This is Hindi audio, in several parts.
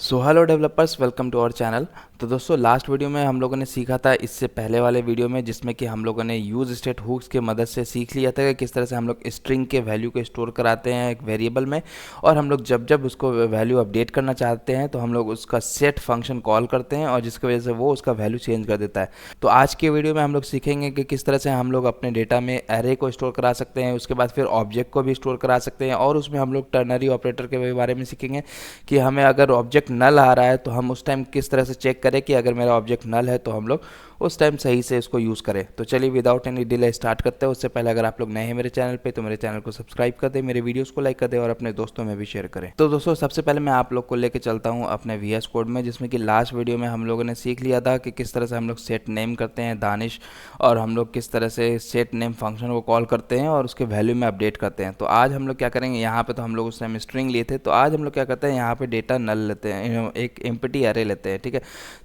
So hello developers, welcome to our channel. तो दोस्तों, लास्ट वीडियो में हम लोगों ने सीखा था इससे पहले वाले वीडियो में, जिसमें कि हम लोगों ने यूज स्टेट हुक्स की मदद से सीख लिया था कि किस तरह से हम लोग स्ट्रिंग के वैल्यू को स्टोर कराते हैं एक वेरिएबल में, और हम लोग जब जब उसको वैल्यू अपडेट करना चाहते हैं तो हम लोग उसका सेट फंक्शन कॉल करते हैं और जिसकी वजह से वो उसका वैल्यू चेंज कर देता है। तो आज के वीडियो में हम लोग सीखेंगे कि किस तरह से हम लोग अपने डेटा में एरे को स्टोर करा सकते हैं, उसके बाद फिर ऑब्जेक्ट को भी स्टोर करा सकते हैं, और उसमें हम लोग टर्नरी ऑपरेटर के बारे में सीखेंगे कि हमें अगर ऑब्जेक्ट नल आ रहा है तो हम उस टाइम किस तरह से चेक करें कि अगर मेरा ऑब्जेक्ट नल है तो हम लोग उस टाइम सही से इसको यूज़ करें। तो चलिए विदाउट एनी डिले स्टार्ट करते हैं। उससे पहले अगर आप लोग नए हैं मेरे चैनल पे तो मेरे चैनल को सब्सक्राइब कर दें, मेरे वीडियोस को लाइक कर दें और अपने दोस्तों में भी शेयर करें। तो दोस्तों, सबसे पहले मैं आप लोग को लेके चलता हूँ अपने VS कोड में, जिसमें कि लास्ट वीडियो में हम लोगों ने सीख लिया था कि किस तरह से हम लोग सेट नेम करते हैं दानिश, और हम लोग किस तरह से सेट नेम फंक्शन को कॉल करते हैं और उसके वैल्यू में अपडेट करते हैं। तो आज हम लोग क्या करेंगे, यहाँ पे तो हम लोग उस टाइम स्ट्रिंग लिए थे, तो आज हम लोग क्या करते हैं, यहाँ पे डेटा नल लेते हैं, एक एम्प्टी एरे लेते हैं। ठीक है,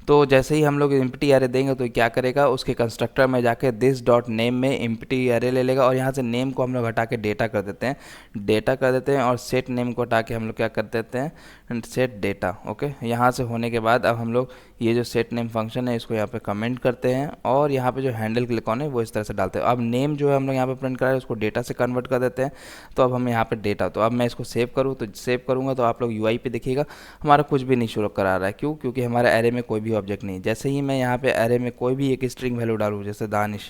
तो जैसे ही हम लोग एम्प्टी एरे देंगे तो क्या करेगा, उसके कंस्ट्रक्टर में जाके दिस डॉट नेम में एम्प्टी एरे ले लेगा और यहाँ से नेम को हम लोग हटा के डेटा कर देते हैं और सेट नेम को हटा के हम लोग क्या कर देते हैं, सेट डेटा। ओके, यहाँ से होने के बाद अब हम लोग ये जो सेट नेम फंक्शन है इसको यहाँ पे कमेंट करते हैं और यहाँ पे जो हैंडल क्लिक ऑन है वो इस तरह से डालते हैं। अब नेम जो है हम लोग यहाँ पे प्रिंट करा है उसको डेटा से कन्वर्ट कर देते हैं। तो अब हम यहाँ पे डेटा, तो अब मैं इसको सेव करूँ तो सेव करूँगा तो आप लोग UI पे देखिएगा हमारा कुछ भी नहीं शो करा रहा है। क्यों? क्योंकि हमारे एरे में कोई भी ऑब्जेक्ट नहीं। जैसे ही मैं यहाँ पे एरे में कोई भी एक स्ट्रिंग वैल्यू डालूँ, जैसे दानिश,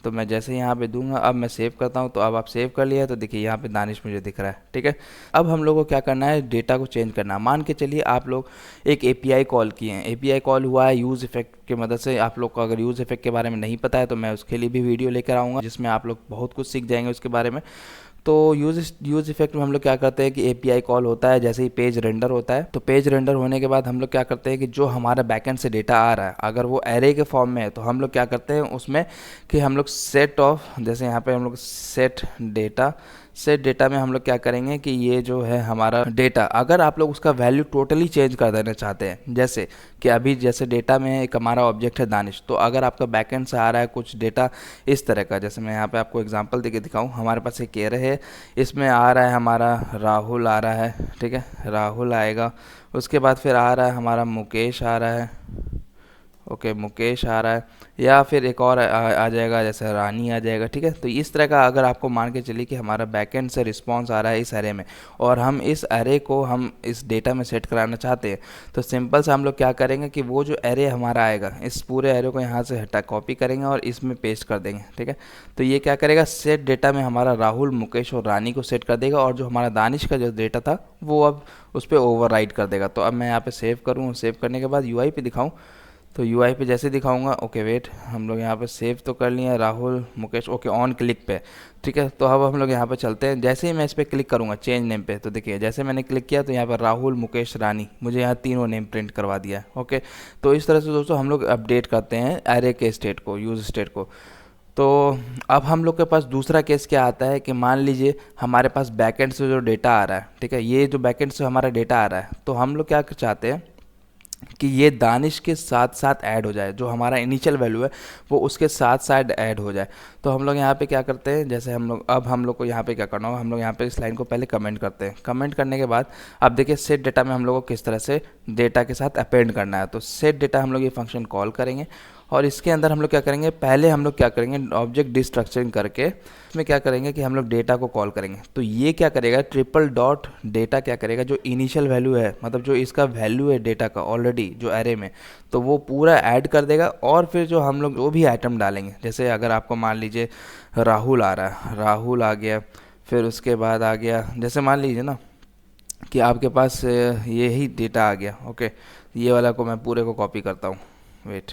तो मैं जैसे यहाँ पे दूंगा, अब मैं सेव करता हूँ तो अब आप सेव कर लिया है तो देखिए यहाँ पे दानिश मुझे दिख रहा है। ठीक है, अब हम लोग को क्या करना है, डेटा को चेंज करना है। मान के चलिए आप लोग एक API कॉल किए हैं, API कॉल हुआ है यूज़ इफेक्ट की मदद से। आप लोग को अगर यूज़ इफेक्ट के बारे में नहीं पता है तो मैं उसके लिए भी वीडियो लेकर आऊँगा जिसमें आप लोग बहुत कुछ सीख जाएंगे उसके बारे में। तो यूज़ इफेक्ट में हम लोग क्या करते हैं कि API कॉल होता है, जैसे ही पेज रेंडर होता है तो पेज रेंडर होने के बाद हम लोग क्या करते हैं कि जो हमारा बैकएंड से डेटा आ रहा है अगर वो एरे के फॉर्म में है तो हम लोग क्या करते हैं उसमें कि हम लोग सेट ऑफ, जैसे यहाँ पे हम लोग सेट डेटा में हम लोग क्या करेंगे कि ये जो है हमारा डेटा, अगर आप लोग उसका वैल्यू टोटली चेंज कर देना चाहते हैं, जैसे कि अभी जैसे डेटा में एक हमारा ऑब्जेक्ट है दानिश, तो अगर आपका बैकएंड से आ रहा है कुछ डेटा इस तरह का, जैसे मैं यहाँ पे आपको एग्जांपल देके दिखाऊं, हमारे पास एक एरे है, इसमें आ रहा है हमारा राहुल आ रहा है। ठीक है, राहुल आएगा, उसके बाद फिर आ रहा है हमारा मुकेश आ रहा है। ओके, मुकेश आ रहा है, या फिर एक और आ जाएगा, जैसे रानी आ जाएगा। ठीक है, तो इस तरह का अगर आपको मान के चलिए कि हमारा बैकएंड से रिस्पांस आ रहा है इस एरे में और हम इस एरे को हम इस डेटा में सेट कराना चाहते हैं, तो सिंपल से हम लोग क्या करेंगे कि वो जो एरे हमारा आएगा इस पूरे एरे को यहाँ से हटा कॉपी करेंगे और इसमें पेस्ट कर देंगे। ठीक है, तो ये क्या करेगा, सेट डेटा में हमारा राहुल, मुकेश और रानी को सेट कर देगा और जो हमारा दानिश का जो डेटा था वो अब उस पर ओवरराइड कर देगा। तो अब मैं यहाँ पे सेव करूँ, सेव करने के बाद UI पे दिखाऊँ, तो UI पे जैसे दिखाऊंगा, ओके वेट, हम लोग यहाँ पे सेव तो कर लिए Rahul Mukesh, okay on click पे। ठीक है, तो अब हम लोग यहाँ पे चलते हैं, जैसे ही मैं इस पर क्लिक करूँगा चेंज नेम पे, तो देखिए जैसे मैंने क्लिक किया तो यहाँ पर राहुल, मुकेश, रानी, मुझे यहाँ तीनों नेम प्रिंट करवा दिया है। ओके, तो इस तरह से दोस्तों हम लोग अपडेट करते हैं एरे के स्टेट को, यूज स्टेट को। तो अब हम लोग के पास दूसरा केस क्या आता है कि मान लीजिए हमारे पास बैकएंड से जो डेटा आ रहा है, ठीक है, ये जो बैकएंड से हमारा डेटा आ रहा है, तो हम लोग क्या चाहते हैं कि ये दानिश के साथ साथ ऐड हो जाए, जो हमारा इनिशियल वैल्यू है वो उसके साथ साथ ऐड हो जाए। तो हम लोग यहाँ पे क्या करते हैं, जैसे हम लोग, अब हम लोग को यहाँ पे क्या करना होगा, हम लोग यहाँ पे इस लाइन को पहले कमेंट करते हैं। कमेंट करने के बाद अब देखिए सेट डेटा में हम लोग को किस तरह से डेटा के साथ अपेंड करना है। तो सेट डेटा हम लोग ये फंक्शन कॉल करेंगे और इसके अंदर हम लोग क्या करेंगे, पहले हम लोग क्या करेंगे, ऑब्जेक्ट डिस्ट्रक्चरिंग करके इसमें क्या करेंगे कि हम लोग डेटा को कॉल करेंगे। तो ये क्या करेगा, ट्रिपल डॉट डेटा क्या करेगा, जो इनिशियल वैल्यू है, मतलब जो इसका वैल्यू है डेटा का ऑलरेडी जो एरे में, तो वो पूरा ऐड कर देगा। और फिर जो हम लोग जो भी आइटम डालेंगे, जैसे अगर आपको मान लीजिए राहुल आ रहा है, राहुल आ गया, फिर उसके बाद आ गया, जैसे मान लीजिए ना कि आपके पास ये ही डेटा आ गया। ओके, ये वाला को मैं पूरे को कॉपी करता हूँ, वेट,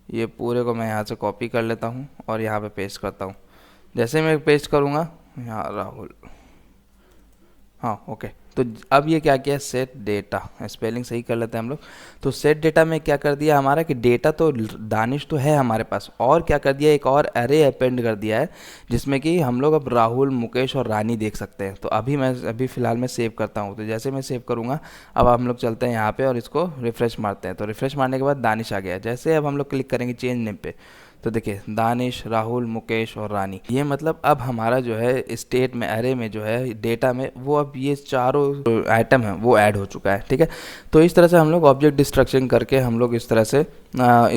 ये पूरे को मैं यहाँ से कॉपी कर लेता हूँ और यहाँ पे पेस्ट करता हूँ। जैसे मैं पेस्ट करूँगा यहाँ राहुल, हाँ ओके, तो अब ये क्या किया, सेट डेटा, स्पेलिंग सही कर लेते हैं हम लोग। तो सेट डेटा में क्या कर दिया हमारा कि डेटा तो दानिश तो है हमारे पास, और क्या कर दिया, एक और एरे अपेंड कर दिया है जिसमें कि हम लोग अब राहुल, मुकेश और रानी देख सकते हैं। तो अभी फ़िलहाल मैं सेव करता हूँ, तो जैसे मैं सेव करूँगा अब हम लोग चलते हैं यहाँ पर और इसको रिफ़्रेश मारते हैं। तो रिफ़्रेश मारने के बाद दानिश आ गया। जैसे अब हम लोग क्लिक करेंगे चेंज नेम पे, तो देखिए दानिश, राहुल, मुकेश और रानी, ये मतलब अब हमारा जो है स्टेट में एरे में जो है डेटा में वो अब ये चारों आइटम है वो ऐड हो चुका है। ठीक है, तो इस तरह से हम लोग ऑब्जेक्ट डिस्ट्रक्शन करके हम लोग इस तरह से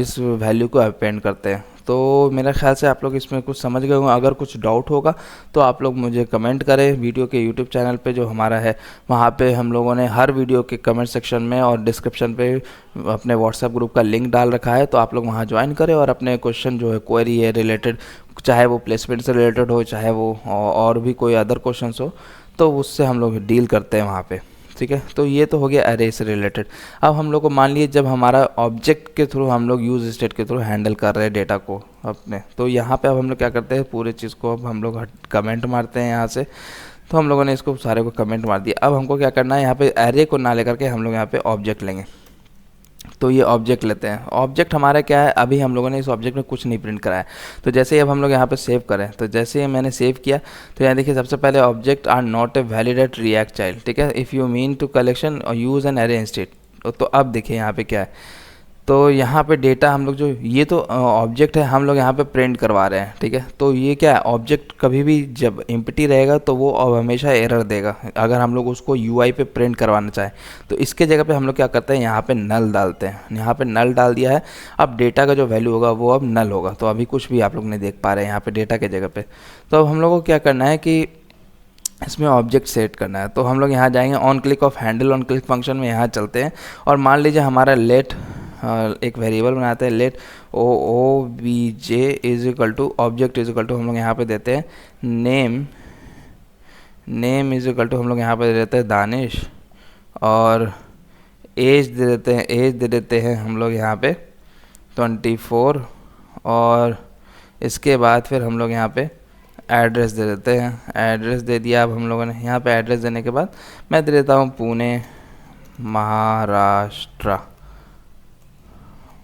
इस वैल्यू को अपेंड करते हैं। तो मेरा ख्याल से आप लोग इसमें कुछ समझ गए होंगे। अगर कुछ डाउट होगा तो आप लोग मुझे कमेंट करें। वीडियो के यूट्यूब चैनल पे जो हमारा है वहाँ पे हम लोगों ने हर वीडियो के कमेंट सेक्शन में और डिस्क्रिप्शन पे अपने व्हाट्सएप ग्रुप का लिंक डाल रखा है, तो आप लोग वहाँ ज्वाइन करें और अपने क्वेश्चन जो है क्वेरी है रिलेटेड, चाहे वो प्लेसमेंट से रिलेटेड हो, चाहे वो और भी कोई अदर क्वेश्चन हो, तो उससे हम लोग डील करते हैं वहाँ पे। ठीक है, तो ये तो हो गया अरे से रिलेटेड। अब हम लोग को मान लिए जब हमारा ऑब्जेक्ट के थ्रू हम लोग यूज स्टेट के थ्रू हैंडल कर रहे हैं डेटा को अपने, तो यहाँ पे अब हम लोग क्या करते हैं, पूरे चीज़ को अब हम लोग कमेंट मारते हैं यहाँ से। तो हम लोगों ने इसको सारे को कमेंट मार दिया। अब हमको क्या करना है, यहाँ पे अरे को ना लेकर के हम लोग यहाँ पे ऑब्जेक्ट लेंगे। तो ये ऑब्जेक्ट लेते हैं। ऑब्जेक्ट हमारा क्या है, अभी हम लोगों ने इस ऑब्जेक्ट में कुछ नहीं प्रिंट करा है। तो जैसे ही अब हम लोग यहाँ पे सेव करें, तो जैसे ही मैंने सेव किया तो यहाँ देखिए सबसे पहले object are not a validate react child. ठीक है, if you mean to collection और यूज़ एन अरे इंस्टेड। तो अब देखिए यहाँ पे क्या है, तो यहाँ पे डेटा हम लोग जो ये तो ऑब्जेक्ट है हम लोग यहाँ पे प्रिंट करवा रहे हैं। ठीक है, तो ये क्या है, ऑब्जेक्ट कभी भी जब एम्प्टी रहेगा तो वो हमेशा एरर देगा अगर हम लोग उसको यूआई पे प्रिंट करवाना चाहें। तो इसके जगह पे हम लोग क्या करते हैं, यहाँ पे नल डालते हैं। यहाँ पे नल डाल दिया है। अब डेटा का जो वैल्यू होगा वो अब नल होगा। तो अभी कुछ भी आप लोग नहीं देख पा रहे हैं यहाँ पे डेटा के जगह पे। तो अब हम लोग को क्या करना है कि इसमें ऑब्जेक्ट सेट करना है। तो हम लोग यहाँ जाएंगे on click of Henle, on click function में यहाँ चलते हैं और मान लीजिए हमारा लेट एक वेरिएबल बनाते हैं, let O B J is equal to object is equal to हम लोग यहाँ पे देते हैं नेम इज इक्वल टू हम लोग यहाँ पे देते हैं दानिश, और एज दे देते हैं हम लोग यहाँ पे 24, और इसके बाद फिर हम लोग यहाँ पे एड्रेस दे देते हैं। एड्रेस दे दिया। अब हम लोगों ने यहाँ पे एड्रेस देने के बाद मैं दे देता हूँ पुणे महाराष्ट्र।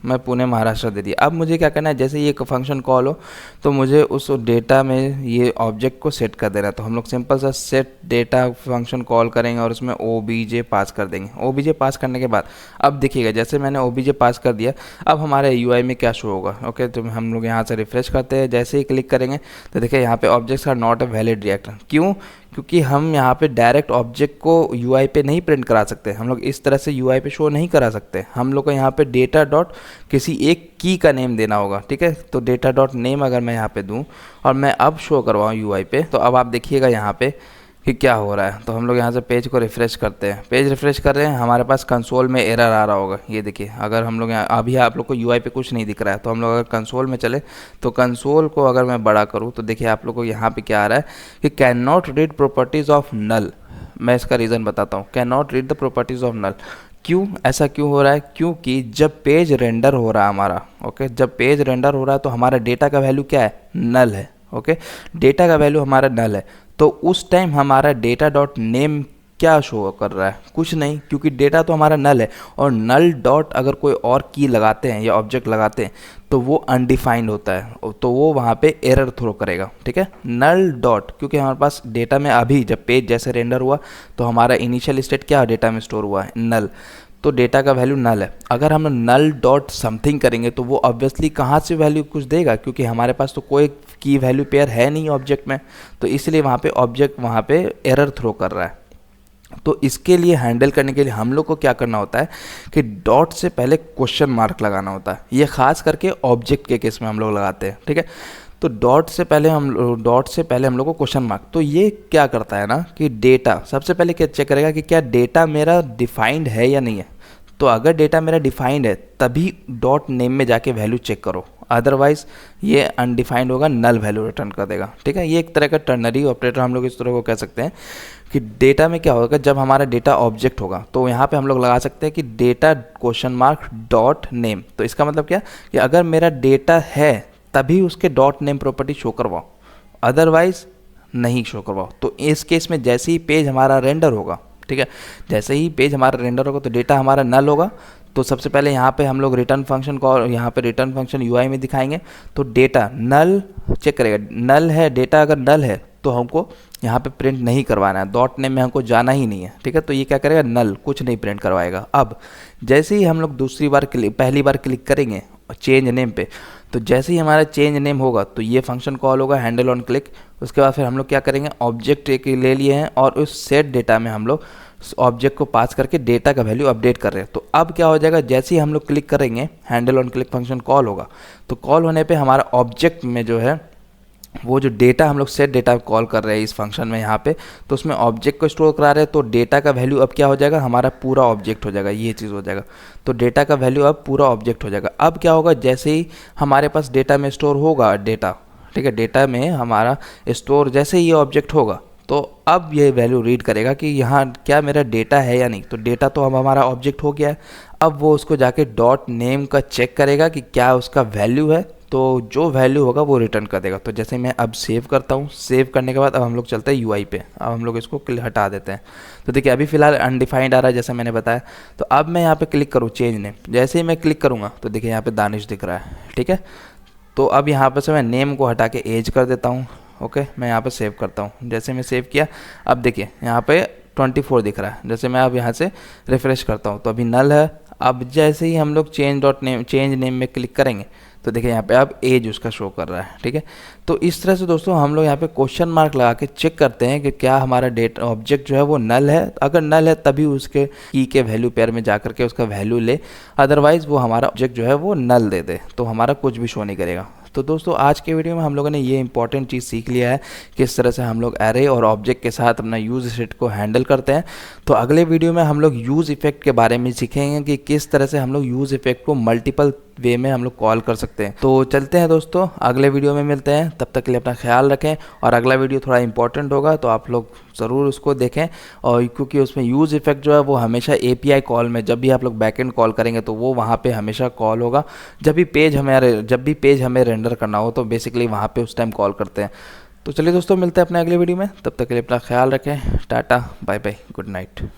मैं पुणे महाराष्ट्र दे दिया। अब मुझे क्या करना है, जैसे ये फंक्शन कॉल हो तो मुझे उस डेटा में ये ऑब्जेक्ट को सेट कर देना है। तो हम लोग सिंपल सा सेट डेटा फंक्शन कॉल करेंगे और उसमें ओबीजे पास कर देंगे। ओबीजे पास करने के बाद अब देखिएगा जैसे मैंने ओबीजे पास कर दिया, अब हमारे यूआई में क्या शो होगा। ओके, तो हम लोग यहाँ से रिफ्रेश करते हैं। जैसे ही क्लिक करेंगे तो देखिए यहाँ पे objects are not a valid react. क्यों? क्योंकि हम यहाँ पे डायरेक्ट ऑब्जेक्ट को यूआई पे नहीं प्रिंट करा सकते। हम लोग इस तरह से यूआई पे शो नहीं करा सकते। हम लोग को यहाँ पे डेटा डॉट किसी एक की का नेम देना होगा। ठीक है, तो डेटा डॉट नेम अगर मैं यहाँ पे दूँ और मैं अब शो करवाऊँ यूआई पे, तो अब आप देखिएगा यहाँ पे कि क्या हो रहा है। तो हम लोग यहाँ से पेज को रिफ़्रेश करते हैं। पेज रिफ़्रेश कर रहे हैं, हमारे पास कंसोल में एरर आ रहा होगा। ये देखिए, अगर हम लोग यहाँ अभी आप लोग को यूआई पे कुछ नहीं दिख रहा है, तो हम लोग अगर कंसोल में चले तो कंसोल को अगर मैं बड़ा करूँ तो देखिए आप लोग को यहाँ पे क्या आ रहा है कि cannot read properties of null. मैं इसका रीज़न बताता हूँ। Cannot read the properties of null. क्यों ऐसा क्यों हो रहा है? क्योंकि जब पेज रेंडर हो रहा है हमारा, ओके, जब पेज रेंडर हो रहा है तो हमारा डेटा का वैल्यू क्या है? नल है। ओके, डेटा का वैल्यू हमारा नल है। तो उस टाइम हमारा डेटा डॉट नेम क्या शो कर रहा है? कुछ नहीं, क्योंकि डेटा तो हमारा नल है। और नल डॉट अगर कोई और की लगाते हैं या ऑब्जेक्ट लगाते हैं तो वो अनडिफाइंड होता है, तो वो वहाँ पे एरर थ्रो करेगा। ठीक है, नल डॉट, क्योंकि हमारे पास डेटा में अभी जब पेज जैसे रेंडर हुआ तो हमारा इनिशियल स्टेट क्या डेटा में स्टोर हुआ है? नल। तो डेटा का वैल्यू नल है। अगर हम नल डॉट समथिंग करेंगे तो वो ऑब्वियसली कहाँ से वैल्यू कुछ देगा, क्योंकि हमारे पास तो कोई की वैल्यू पेयर है नहीं ऑब्जेक्ट में। तो इसलिए वहाँ पे ऑब्जेक्ट वहाँ पे एरर थ्रो कर रहा है। तो इसके लिए हैंडल करने के लिए हम लोग को क्या करना होता है कि डॉट से पहले क्वेश्चन मार्क लगाना होता है। ये खास करके ऑब्जेक्ट के केस में हम लोग लगाते हैं। ठीक है, तो डॉट से पहले हम लोग को क्वेश्चन मार्क। तो ये क्या करता है ना कि डेटा सबसे पहले क्या चेक करेगा कि क्या डेटा मेरा डिफाइंड है या नहीं है। तो अगर डेटा मेरा डिफाइंड है तभी डॉट नेम में जाके वैल्यू चेक करो, अदरवाइज ये अनडिफाइंड होगा, नल वैल्यू रिटर्न कर देगा। ठीक है, ये एक तरह का टर्नरी ऑपरेटर हम लोग इस तरह को कह सकते हैं कि डेटा में क्या होगा, जब हमारा डेटा ऑब्जेक्ट होगा तो यहाँ पे हम लोग लगा सकते हैं कि data question mark dot name. तो इसका मतलब क्या कि अगर मेरा डेटा है तभी उसके डॉट नेम प्रॉपर्टी शो करवाओ, अदरवाइज नहीं शो करवाओ। तो इस केस में जैसे ही पेज हमारा रेंडर होगा, ठीक है, जैसे ही पेज हमारा रेंडर होगा तो डेटा हमारा नल होगा। तो सबसे पहले यहाँ पे हम लोग रिटर्न फंक्शन को, यहाँ पे रिटर्न फंक्शन यूआई में दिखाएंगे। तो डेटा नल चेक करेगा, नल है डेटा, अगर नल है तो हमको यहाँ पे प्रिंट नहीं करवाना है, डॉट नेम में हमको जाना ही नहीं है, ठीक है। तो ये क्या करेगा, नल, कुछ नहीं प्रिंट करवाएगा। अब जैसे ही हम लोग पहली बार क्लिक करेंगे चेंज नेम पे, तो जैसे ही हमारा चेंज नेम होगा तो ये फंक्शन कॉल होगा हैंडल ऑन क्लिक। उसके बाद फिर हम लोग क्या करेंगे, ऑब्जेक्ट एक ले लिए हैं और उस सेट डेटा में हम लोग ऑब्जेक्ट को पास करके डेटा का वैल्यू अपडेट कर रहे हैं। तो अब क्या हो जाएगा, जैसे ही हम लोग क्लिक करेंगे handle on click function call होगा, तो कॉल होने पे हमारा ऑब्जेक्ट में जो है वो जो डेटा हम लोग सेट डेटा कॉल कर रहे हैं इस फंक्शन में यहाँ पे, तो उसमें ऑब्जेक्ट को स्टोर करा रहे हैं। तो डेटा का वैल्यू अब क्या हो जाएगा, हमारा पूरा ऑब्जेक्ट हो जाएगा, ये चीज़ हो जाएगा। तो डेटा का वैल्यू अब पूरा ऑब्जेक्ट हो जाएगा। अब क्या होगा, जैसे ही हमारे पास डेटा में स्टोर होगा डेटा, ठीक है, डेटा में हमारा स्टोर जैसे ही ये ऑब्जेक्ट होगा, तो अब ये वैल्यू रीड करेगा कि यहाँ क्या मेरा डेटा है या नहीं। तो डेटा तो अब हमारा ऑब्जेक्ट हो गया है। अब वो उसको जाके डॉट नेम का चेक करेगा कि क्या उसका वैल्यू है, तो जो वैल्यू होगा वो रिटर्न कर देगा। तो जैसे मैं अब सेव करता हूँ, सेव करने के बाद अब हम लोग चलते हैं यूआई पे। अब हम लोग इसको हटा देते हैं। तो देखिए अभी फ़िलहाल अनडिफाइंड आ रहा है जैसे मैंने बताया। तो अब मैं यहाँ पे क्लिक करूँ चेंज नेम, जैसे ही मैं क्लिक करूँगा तो देखिए यहाँ पे दानिश दिख रहा है, ठीक है। तो अब यहाँ पर से मैं नेम को हटा के एज कर देता हूँ। ओके, मैं यहाँ पर सेव करता हूँ। जैसे मैं सेव किया, अब देखिए यहाँ पे 24 दिख रहा है। जैसे मैं अब यहाँ से रिफ़्रेश करता हूँ तो अभी नल है। अब जैसे ही हम लोग चेंज नेम में क्लिक करेंगे तो देखिए यहाँ पे अब एज उसका शो कर रहा है, ठीक है। तो इस तरह से दोस्तों हम लोग यहाँ पे क्वेश्चन मार्क लगा के चेक करते हैं कि क्या हमारा डेटा ऑब्जेक्ट जो है वो नल है। अगर नल है तभी उसके की के वैल्यू पेयर में जा करके उसका वैल्यू ले, अदरवाइज़ वो हमारा ऑब्जेक्ट जो है वो नल दे दे, तो हमारा कुछ भी शो नहीं करेगा। तो दोस्तों आज के वीडियो में हम लोगों ने ये इंपॉर्टेंट चीज़ सीख लिया है, किस तरह से हम लोग एरे और ऑब्जेक्ट के साथ अपना यूज़ स्टेट को हैंडल करते हैं। तो अगले वीडियो में हम लोग यूज़ इफेक्ट के बारे में सीखेंगे कि किस तरह से हम लोग यूज़ इफेक्ट को मल्टीपल वे में हम लोग कॉल कर सकते हैं। तो चलते हैं दोस्तों, अगले वीडियो में मिलते हैं। तब तक के लिए अपना ख्याल रखें। और अगला वीडियो थोड़ा इंपॉर्टेंट होगा तो आप लोग ज़रूर उसको देखें। और क्योंकि उसमें यूज़ इफेक्ट जो है वो हमेशा एपीआई कॉल में, जब भी आप लोग बैकएंड कॉल करेंगे तो वो वहाँ पे हमेशा कॉल होगा। जब भी पेज हमें रेंडर करना हो तो बेसिकली वहाँ पे उस टाइम कॉल करते हैं। तो चलिए दोस्तों, मिलते हैं अपने अगले वीडियो में। तब तक के लिए अपना ख्याल रखें। Tata, bye bye, good night.